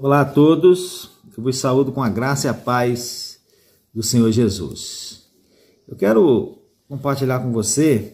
Olá a todos, eu vos saúdo com a graça e a paz do Senhor Jesus. Eu quero compartilhar com você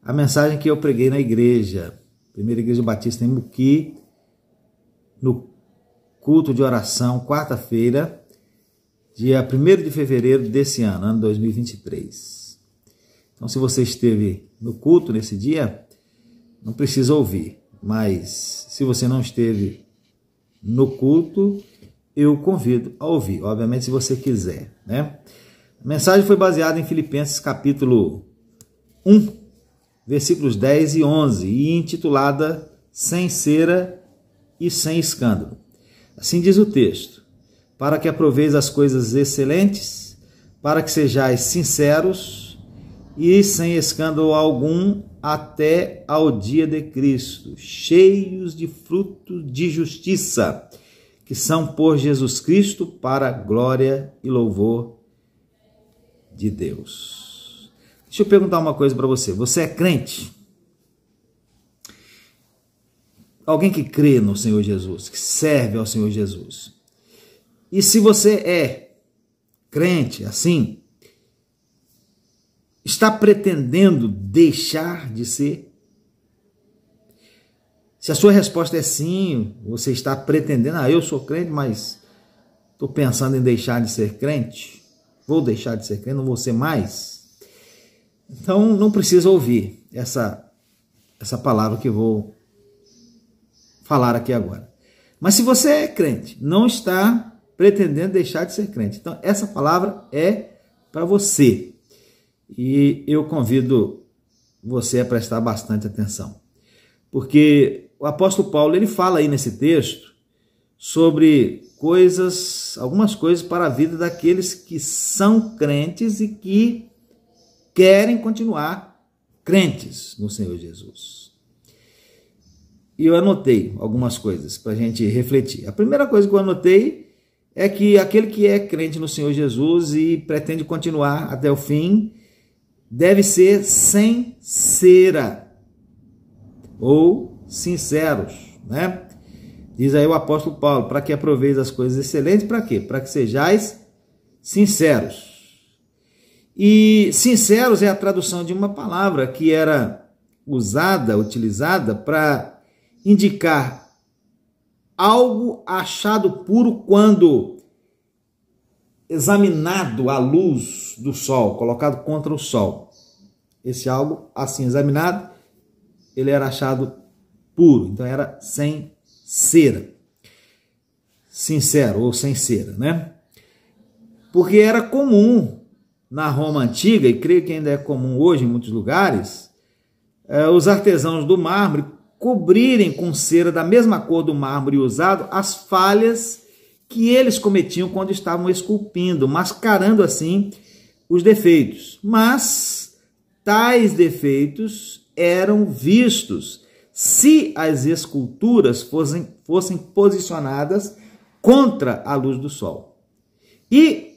a mensagem que eu preguei na igreja, Primeira Igreja Batista em Muqui, no culto de oração, quarta-feira, dia 1º de fevereiro desse ano 2023. Então, se você esteve no culto nesse dia, não precisa ouvir, mas se você não esteve no culto, eu convido a ouvir, obviamente, se você quiser, né? A mensagem foi baseada em Filipenses capítulo 1, versículos 10 e 11, e intitulada Sem Cera e Sem Escândalo. Assim diz o texto: para que aproveis as coisas excelentes, para que sejais sinceros e sem escândalo algum até ao dia de Cristo, cheios de frutos de justiça, que são por Jesus Cristo para a glória e louvor de Deus. Deixa eu perguntar uma coisa para você. Você é crente? Alguém que crê no Senhor Jesus, que serve ao Senhor Jesus. E se você é crente assim, está pretendendo deixar de ser? Se a sua resposta é sim, você está pretendendo, eu sou crente, mas estou pensando em deixar de ser crente, vou deixar de ser crente, não vou ser mais. Então não precisa ouvir essa palavra que eu vou falar aqui agora. Mas se você é crente, não está pretendendo deixar de ser crente, então essa palavra é para você. E eu convido você a prestar bastante atenção, porque o apóstolo Paulo ele fala aí nesse texto sobre algumas coisas para a vida daqueles que são crentes e que querem continuar crentes no Senhor Jesus. E eu anotei algumas coisas para a gente refletir. A primeira coisa que eu anotei é que aquele que é crente no Senhor Jesus e pretende continuar até o fim deve ser sem cera ou sinceros, né? Diz aí o apóstolo Paulo, para que aproveis as coisas excelentes, para quê? Para que sejais sinceros. E sinceros é a tradução de uma palavra que era utilizada para indicar algo achado puro quando examinado à luz do sol, colocado contra o sol. Esse algo assim examinado, ele era achado puro, então era sem cera. Sincero ou sem cera, né? Porque era comum na Roma antiga, e creio que ainda é comum hoje em muitos lugares, os artesãos do mármore cobrirem com cera da mesma cor do mármore usado as falhas que eles cometiam quando estavam esculpindo, mascarando assim os defeitos. Mas tais defeitos eram vistos se as esculturas fossem posicionadas contra a luz do sol. E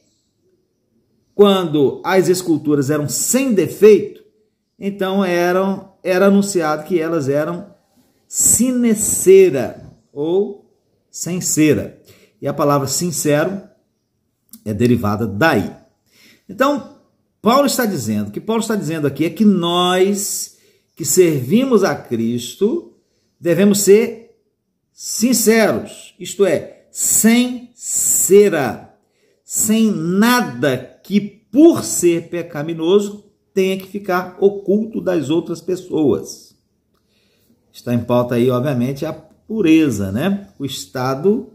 quando as esculturas eram sem defeito, então era anunciado que elas eram sine cera ou sem cera. E a palavra sincero é derivada daí. Então, Paulo está dizendo aqui é que nós que servimos a Cristo devemos ser sinceros, isto é, sem cera, sem nada que por ser pecaminoso tenha que ficar oculto das outras pessoas. Está em pauta aí, obviamente, a pureza, né? O estado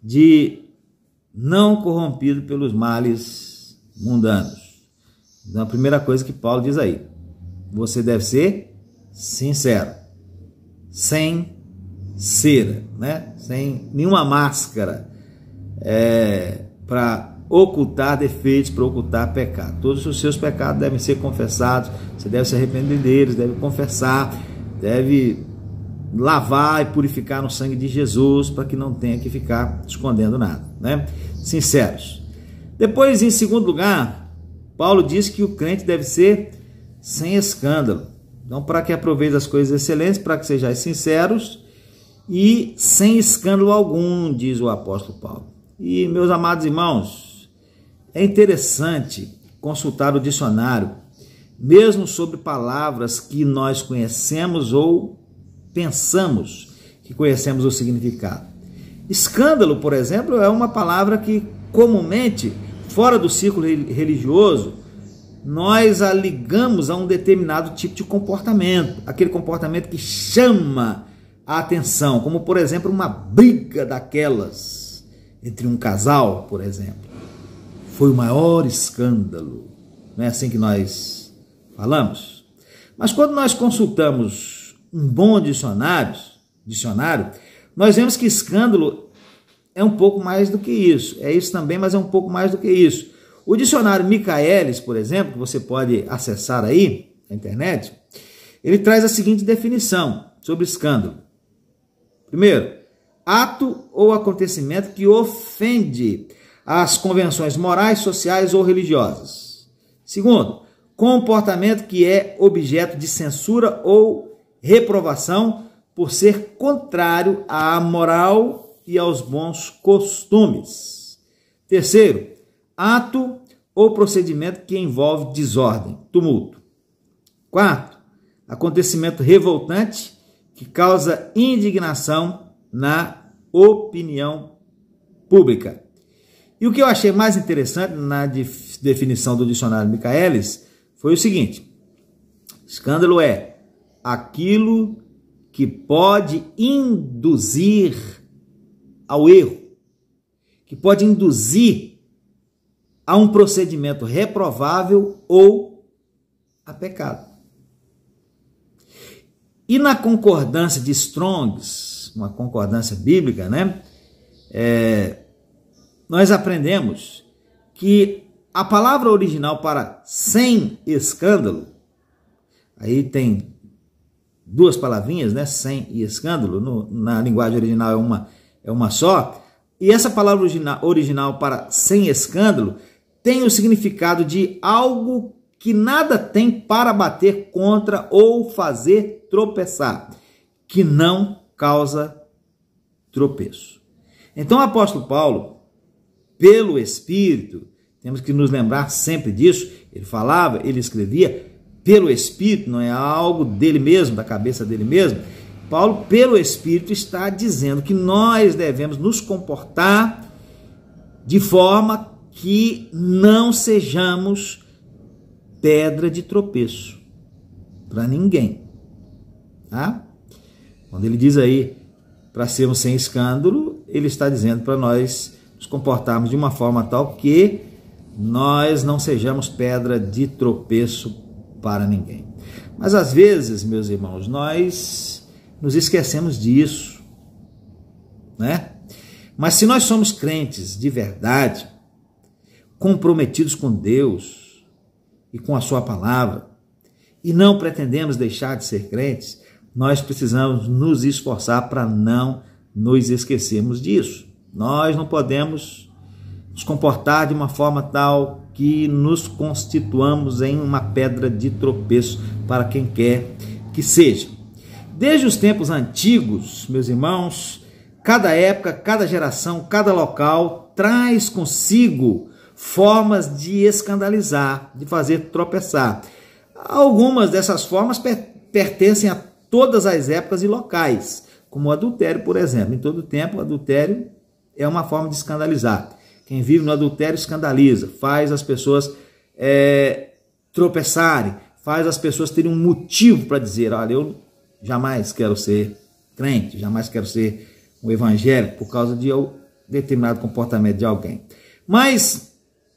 de não corrompido pelos males mundanos. Então, a primeira coisa que Paulo diz aí, você deve ser sincero, sem cera, né? Sem nenhuma máscara para ocultar defeitos, para ocultar pecado. Todos os seus pecados devem ser confessados, você deve se arrepender deles, deve confessar, deve lavar e purificar no sangue de Jesus, para que não tenha que ficar escondendo nada, né? Sinceros. Depois, em segundo lugar, Paulo diz que o crente deve ser sem escândalo. Então, para que aproveite as coisas excelentes, para que sejais sinceros e sem escândalo algum, diz o apóstolo Paulo. E, meus amados irmãos, é interessante consultar o dicionário, mesmo sobre palavras que nós conhecemos ou pensamos que conhecemos o significado. Escândalo, por exemplo, é uma palavra que comumente, fora do círculo religioso, nós a ligamos a um determinado tipo de comportamento, aquele comportamento que chama a atenção, como por exemplo uma briga daquelas entre um casal, por exemplo. Foi o maior escândalo, não é assim que nós falamos? Mas quando nós consultamos um bom dicionário, nós vemos que escândalo é um pouco mais do que isso. É isso também, mas é um pouco mais do que isso. O dicionário Michaelis, por exemplo, que você pode acessar aí na internet, ele traz a seguinte definição sobre escândalo. Primeiro, ato ou acontecimento que ofende as convenções morais, sociais ou religiosas. Segundo, comportamento que é objeto de censura ou reprovação por ser contrário à moral e aos bons costumes. Terceiro, ato ou procedimento que envolve desordem, tumulto. Quarto, acontecimento revoltante que causa indignação na opinião pública. E o que eu achei mais interessante na definição do dicionário Michaelis foi o seguinte: escândalo é aquilo que pode induzir ao erro, que pode induzir a um procedimento reprovável ou a pecado. E na concordância de Strong's, uma concordância bíblica, né? Nós aprendemos que a palavra original para sem escândalo, aí tem duas palavrinhas, né? Sem e escândalo, na linguagem original é uma só, e essa palavra original para sem escândalo tem o significado de algo que nada tem para bater contra ou fazer tropeçar, que não causa tropeço. Então o apóstolo Paulo, pelo Espírito, temos que nos lembrar sempre disso, ele falava, ele escrevia pelo Espírito, não é algo dele mesmo, da cabeça dele mesmo. Paulo, pelo Espírito, está dizendo que nós devemos nos comportar de forma que não sejamos pedra de tropeço para ninguém. Tá? Quando ele diz aí para sermos sem escândalo, ele está dizendo para nós nos comportarmos de uma forma tal que nós não sejamos pedra de tropeço para ninguém. Mas às vezes, meus irmãos, nós nos esquecemos disso, né? Mas se nós somos crentes de verdade, comprometidos com Deus e com a sua palavra, e não pretendemos deixar de ser crentes, nós precisamos nos esforçar para não nos esquecermos disso. Nós não podemos nos comportar de uma forma tal que nos constituamos em uma pedra de tropeço para quem quer que seja. Desde os tempos antigos, meus irmãos, cada época, cada geração, cada local traz consigo formas de escandalizar, de fazer tropeçar. Algumas dessas formas pertencem a todas as épocas e locais, como o adultério, por exemplo. Em todo tempo, o adultério é uma forma de escandalizar. Quem vive no adultério escandaliza, faz as pessoas tropeçarem, faz as pessoas terem um motivo para dizer, olha, eu jamais quero ser crente, jamais quero ser um evangélico por causa de determinado comportamento de alguém. Mas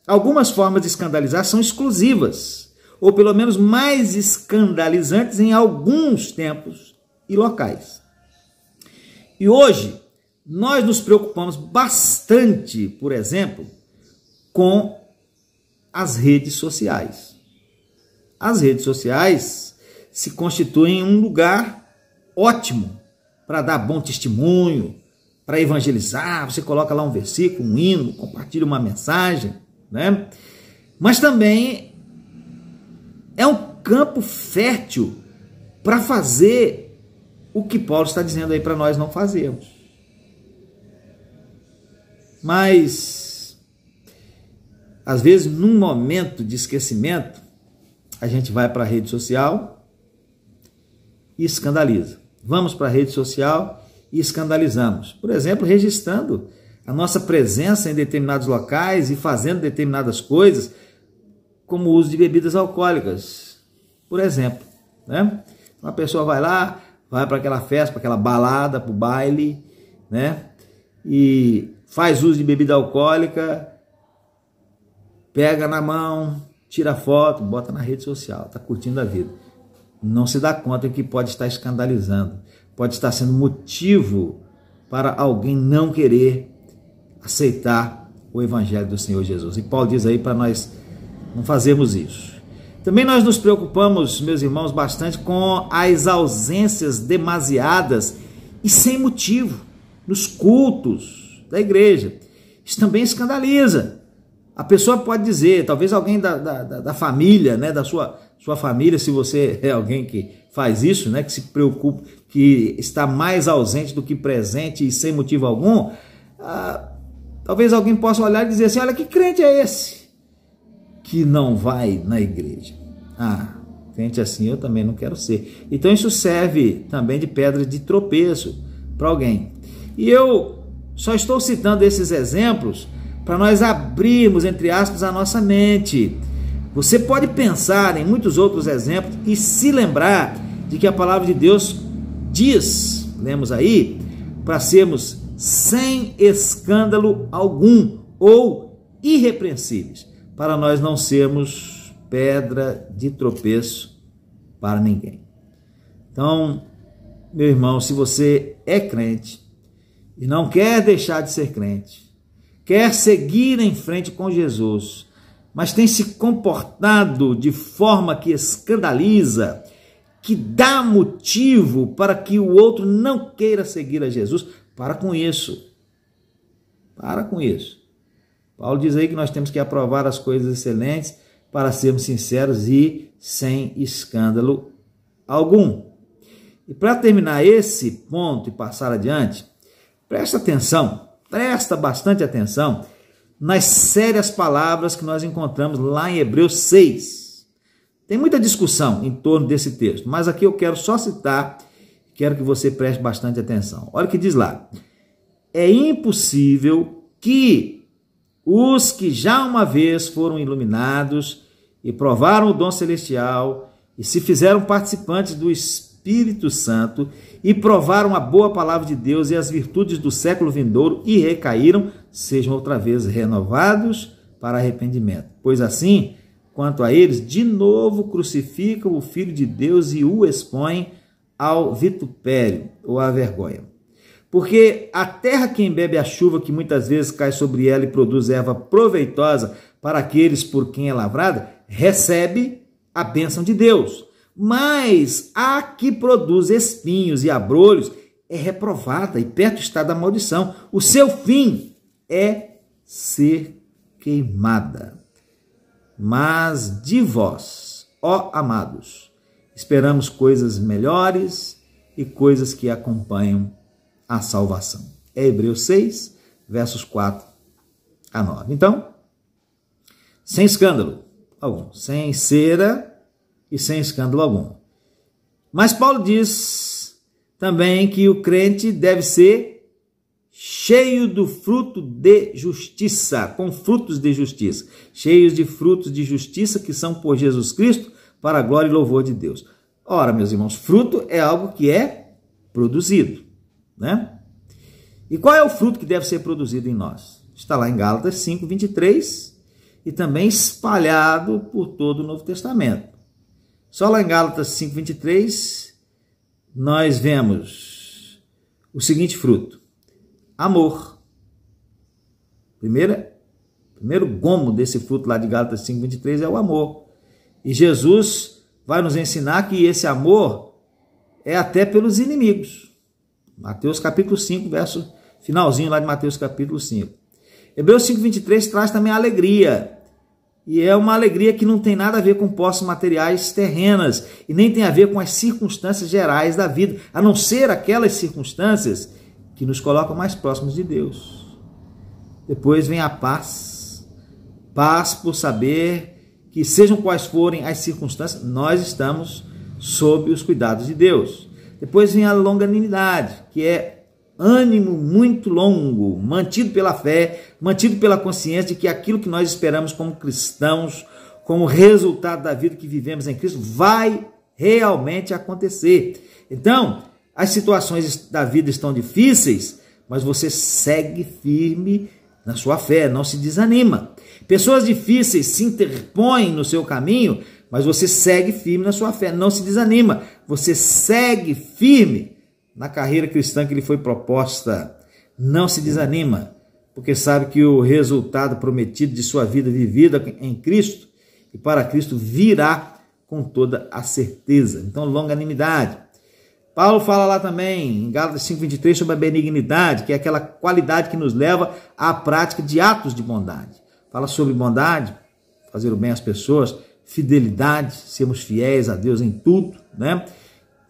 algumas formas de escandalizar são exclusivas, ou pelo menos mais escandalizantes em alguns tempos e locais. E hoje, nós nos preocupamos bastante, por exemplo, com as redes sociais. As redes sociais se constituem um lugar ótimo para dar bom testemunho, para evangelizar. Você coloca lá um versículo, um hino, compartilha uma mensagem, né? Mas também é um campo fértil para fazer o que Paulo está dizendo aí para nós não fazermos. Mas, às vezes, num momento de esquecimento, a gente vai para a rede social e escandaliza. Vamos para a rede social e escandalizamos. Por exemplo, registrando a nossa presença em determinados locais e fazendo determinadas coisas, como o uso de bebidas alcoólicas, por exemplo, né? Uma pessoa vai lá, vai para aquela festa, para aquela balada, para o baile, né? E faz uso de bebida alcoólica, pega na mão, tira foto, bota na rede social, está curtindo a vida. Não se dá conta que pode estar escandalizando, pode estar sendo motivo para alguém não querer aceitar o Evangelho do Senhor Jesus. E Paulo diz aí para nós não fazermos isso. Também nós nos preocupamos, meus irmãos, bastante com as ausências demasiadas e sem motivo nos cultos da igreja. Isso também escandaliza. A pessoa pode dizer, talvez alguém da família, né, da sua família, se você é alguém que faz isso, né, que se preocupa, que está mais ausente do que presente e sem motivo algum, talvez alguém possa olhar e dizer assim, olha, que crente é esse que não vai na igreja? Crente assim eu também não quero ser. Então isso serve também de pedra de tropeço para alguém. E eu só estou citando esses exemplos para nós abrirmos, entre aspas, a nossa mente. Você pode pensar em muitos outros exemplos e se lembrar de que a palavra de Deus diz, lemos aí, para sermos sem escândalo algum ou irrepreensíveis, para nós não sermos pedra de tropeço para ninguém. Então, meu irmão, se você é crente e não quer deixar de ser crente, quer seguir em frente com Jesus, mas tem se comportado de forma que escandaliza, que dá motivo para que o outro não queira seguir a Jesus, para com isso. Para com isso. Paulo diz aí que nós temos que aprovar as coisas excelentes para sermos sinceros e sem escândalo algum. E para terminar esse ponto e passar adiante, presta bastante atenção nas sérias palavras que nós encontramos lá em Hebreus 6. Tem muita discussão em torno desse texto, mas aqui eu quero só citar, quero que você preste bastante atenção. Olha o que diz lá. É impossível que os que já uma vez foram iluminados e provaram o dom celestial e se fizeram participantes do Espírito Santo e provaram a boa palavra de Deus e as virtudes do século vindouro e recaíram, sejam outra vez renovados para arrependimento. Pois assim, quanto a eles, de novo crucificam o Filho de Deus e o expõem ao vitupério ou à vergonha. Porque a terra que embebe a chuva que muitas vezes cai sobre ela e produz erva proveitosa para aqueles por quem é lavrada, recebe a bênção de Deus. Mas a que produz espinhos e abrolhos é reprovada e perto está da maldição. O seu fim é ser queimada. Mas de vós, ó amados, esperamos coisas melhores e coisas que acompanham a salvação. É Hebreus 6, versos 4 a 9. Então, sem escândalo algum, sem cera e sem escândalo algum. Mas Paulo diz também que o crente deve ser cheio do fruto de justiça, com frutos de justiça, cheios de frutos de justiça que são por Jesus Cristo, para a glória e louvor de Deus. Ora, meus irmãos, fruto é algo que é produzido, né? E qual é o fruto que deve ser produzido em nós? Está lá em Gálatas 5, 23 e também espalhado por todo o Novo Testamento. Só lá em Gálatas 5, 23 nós vemos o seguinte fruto: amor. Primeiro gomo desse fruto lá de Gálatas 5, 23 é o amor. E Jesus vai nos ensinar que esse amor é até pelos inimigos. Mateus capítulo 5, verso finalzinho lá de Mateus capítulo 5. Hebreus 5, 23 traz também a alegria. E é uma alegria que não tem nada a ver com posses materiais terrenas e nem tem a ver com as circunstâncias gerais da vida, a não ser aquelas circunstâncias que nos colocam mais próximos de Deus. Depois vem a paz, paz por saber que, sejam quais forem as circunstâncias, nós estamos sob os cuidados de Deus. Depois vem a longanimidade, que é ânimo muito longo, mantido pela fé, mantido pela consciência de que aquilo que nós esperamos como cristãos, como resultado da vida que vivemos em Cristo, vai realmente acontecer. Então, as situações da vida estão difíceis, mas você segue firme na sua fé, não se desanima. Pessoas difíceis se interpõem no seu caminho, mas você segue firme na sua fé, não se desanima. Você segue firme na carreira cristã que lhe foi proposta. Não se desanima, porque sabe que o resultado prometido de sua vida vivida em Cristo e para Cristo virá com toda a certeza. Então, longanimidade. Paulo fala lá também, em Gálatas 5:23, sobre a benignidade, que é aquela qualidade que nos leva à prática de atos de bondade. Fala sobre bondade, fazer o bem às pessoas, fidelidade, sermos fiéis a Deus em tudo, né?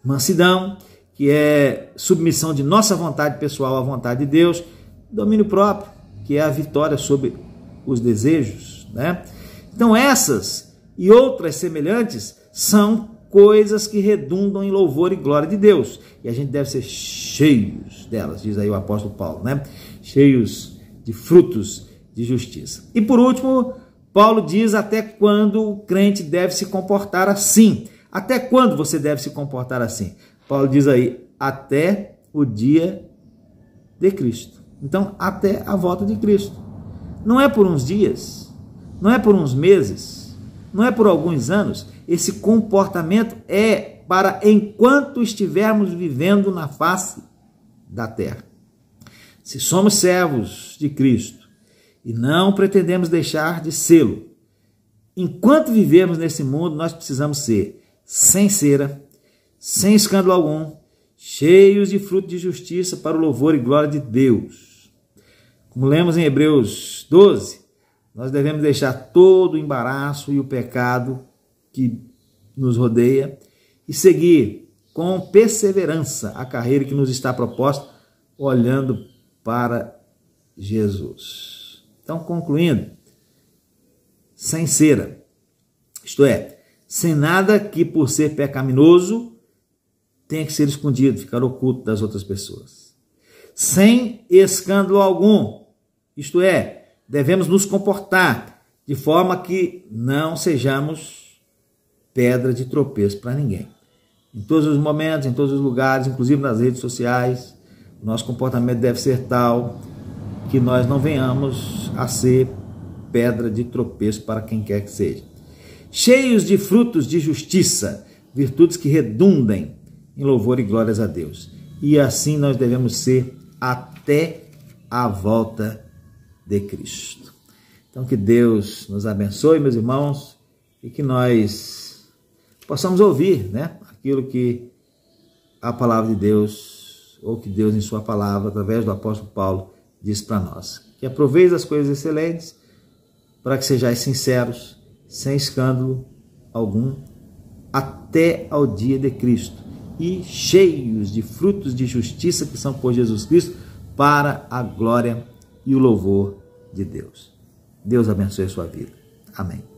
Mansidão, que é submissão de nossa vontade pessoal à vontade de Deus, domínio próprio, que é a vitória sobre os desejos, né? Então essas e outras semelhantes são coisas que redundam em louvor e glória de Deus, e a gente deve ser cheios delas, diz aí o apóstolo Paulo, né? Cheios de frutos de justiça. E por último, Paulo diz até quando o crente deve se comportar assim. Até quando você deve se comportar assim? Paulo diz aí, até o dia de Cristo. Então, até a volta de Cristo. Não é por uns dias, não é por uns meses, não é por alguns anos. Esse comportamento é para enquanto estivermos vivendo na face da terra. Se somos servos de Cristo e não pretendemos deixar de sê-lo, enquanto vivemos nesse mundo, nós precisamos ser sem cera, sem escândalo algum, cheios de fruto de justiça para o louvor e glória de Deus. Como lemos em Hebreus 12, nós devemos deixar todo o embaraço e o pecado que nos rodeia e seguir com perseverança a carreira que nos está proposta, olhando para Jesus. Então, concluindo, sem cera, isto é, sem nada que por ser pecaminoso tenha que ser escondido, ficar oculto das outras pessoas. Sem escândalo algum, isto é, devemos nos comportar de forma que não sejamos pedra de tropeço para ninguém. Em todos os momentos, em todos os lugares, inclusive nas redes sociais, o nosso comportamento deve ser tal que nós não venhamos a ser pedra de tropeço para quem quer que seja. Cheios de frutos de justiça, virtudes que redundem em louvor e glórias a Deus. E assim nós devemos ser até a volta de Cristo. Então que Deus nos abençoe, meus irmãos, e que nós possamos ouvir, né, aquilo que a palavra de Deus, ou que Deus em sua palavra, através do apóstolo Paulo, diz para nós. Que aproveite as coisas excelentes, para que sejais sinceros, sem escândalo algum, até ao dia de Cristo, e cheios de frutos de justiça que são por Jesus Cristo, para a glória e o louvor de Deus. Deus abençoe a sua vida. Amém.